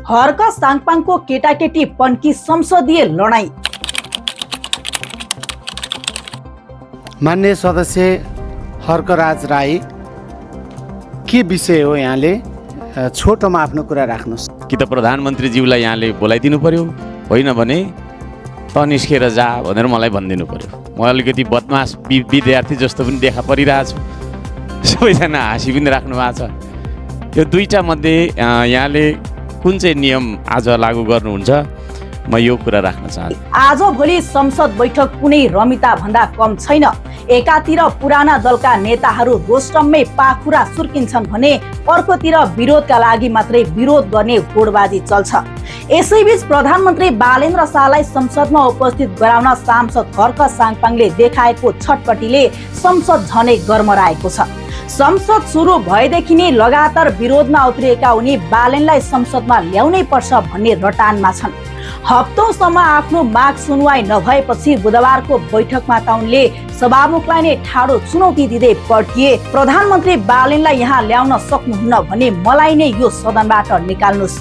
हर्क साङपाङको केटाकेटी पन्की संसदीय लडाईँ। मान्य सदस्य हर्कराज राई, के विषय हो? यहाँले छोटोमा आफ्नो कुरा राख्नुहोस्। कि त प्रधानमन्त्रीज्यूलाई यहाँले बोलाइदिनु पर्यो, होइन भने त निस्केर जा भनेर मलाई भनिदिनु पर्यो। म अलिकति बदमास विद्यार्थी जस्तो पनि देखा परिरहेछु, सबैजना हाँसी पनि राख्नु भएको छ। यो दुईटा मध्ये यहाँले कुन चाहिँ नियम आज लागू गर्नुहुन्छ, म यो कुरा राख्न चाहन्छु। आज भोलि संसद बैठक कुनै रमिता भन्दा कम छैन। एकातिर पुराना दलका नेताहरू रोस्टममै पाखुरा सुर्किन्छन् भने अर्कोतिर विरोधका लागि मात्रै विरोध गर्ने होडबाजी चल्छ। यसैबीच प्रधानमन्त्री बालेन्द्र शाहलाई संसदमा उपस्थित गराउन सांसद हर्क साङपाङले देखाएको छटपटीले संसद झनै गरमराएको छ। संसद सुरु भएदेखि नै लगातार विरोधमा उत्रिएका उनी बालेनलाई संसदमा ल्याउनै पर्छ भन्ने रटानमा छन्। हप्तौंसम्म आफ्नो माग सुनवाई नभएपछि बुधबारको बैठकमा त उनले सभामुखलाई नै ठाडो चुनौती दिँदै पड्किए, प्रधानमन्त्री बालेनलाई यहाँ ल्याउन सक्नुहुन्न भने मलाई नै यो सदनबाट निकाल्नुस्।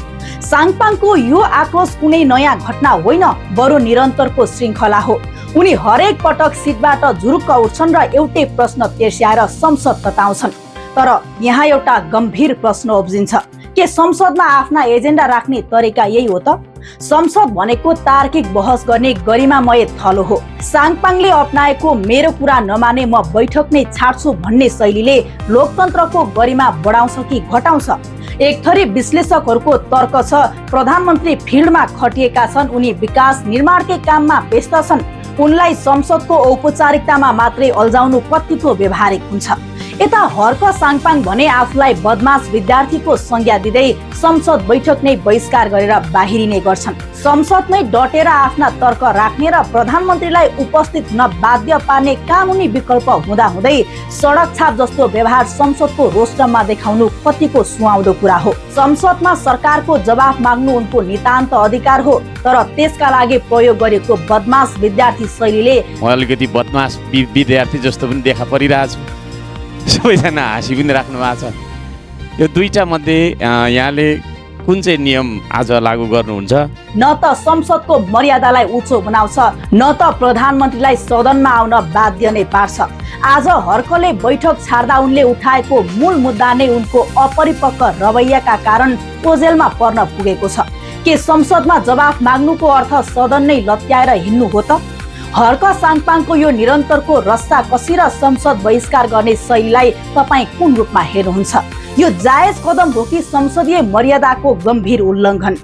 साङपाङको यो आक्रोश कुनै नयाँ घटना होइन, बरु निरन्तरको श्रृङ्खला हो। उनी हरेक पटक सिटबाट झुरुक्क उठ्छन् र एउटै प्रश्न तेर्स्याएर संसद तताउँछन्। तर यहाँ एउटा गम्भीर प्रश्न उब्जिन्छ, के संसदमा आफ्ना एजेन्डा राख्ने तरिका यही हो त? संसद भनेको तार्किक बहस गर्ने गरिमामय थलो हो। साङपाङले अपनाएको मेरो कुरा नमाने म बैठक नै छाड्छु भन्ने शैलीले लोकतन्त्रको गरिमा बढाउँछ कि घटाउँछ? एक थरी विश्लेषकहरूको तर्क छ, प्रधानमन्त्री फिल्डमा खटिएका छन्, उनी विकास निर्माणकै काममा व्यस्त छन्। उनलाई संसदको औपचारिकतामा मात्रै अल्झाउनु कतिको व्यवहारिक हुन्छ। यता हर्क साङपाङ भने आफूलाई बदमास विद्यार्थीको संज्ञा दिँदै संसद बैठक नै बहिष्कार गरेर बाहिरिने गर्छन्। संसदमै डटेर आफ्ना तर्क राख्ने र प्रधानमन्त्रीलाई उपस्थित हुन बाध्य पार्ने कानुनी विकल्प हुँदाहुँदै सडक छाप जस्तो व्यवहार संसदको रोस्टममा देखाउनु कतिको सुहाउँदो कुरा हो। संसदमा सरकारको जवाफ माग्नु उनको नितान्त अधिकार हो, तर त्यसका लागि प्रयोग गरेको बदमास विद्यार्थी शैलीले म अलिकति बदमास विद्यार्थी जस्तो पनि देखा परिरहेछु, सबैजना हाँसी पनि राख्नु भएको छ। यो दुईटा मध्ये यहाँले कुन चाहिँ नियम आज लागू गर्नुहुन्छ? न त संसदको मर्यादालाई उच्च बनाउँछ, न त प्रधानमन्त्रीलाई सदनमा आउन बाध्य नै पार्छ। आज हर्कले बैठक छाड्दा उनले उठाएको मूल मुद्दा नै उनको अपरिपक्व रवैयाका कारण ओझेलमा पर्न पुगेको छ। के संसदमा जवाफ माग्नुको अर्थ सदन नै लत्याएर हिँड्नु हो त? हर्क साङपाङको यो निरन्तरको रस्सा कसी र संसद बहिष्कार गर्ने शैलीलाई तपाईँ कुन रूपमा हेर्नुहुन्छ? यो जायज कदम हो कि संसदीय मर्यादाको गम्भीर उल्लङ्घन?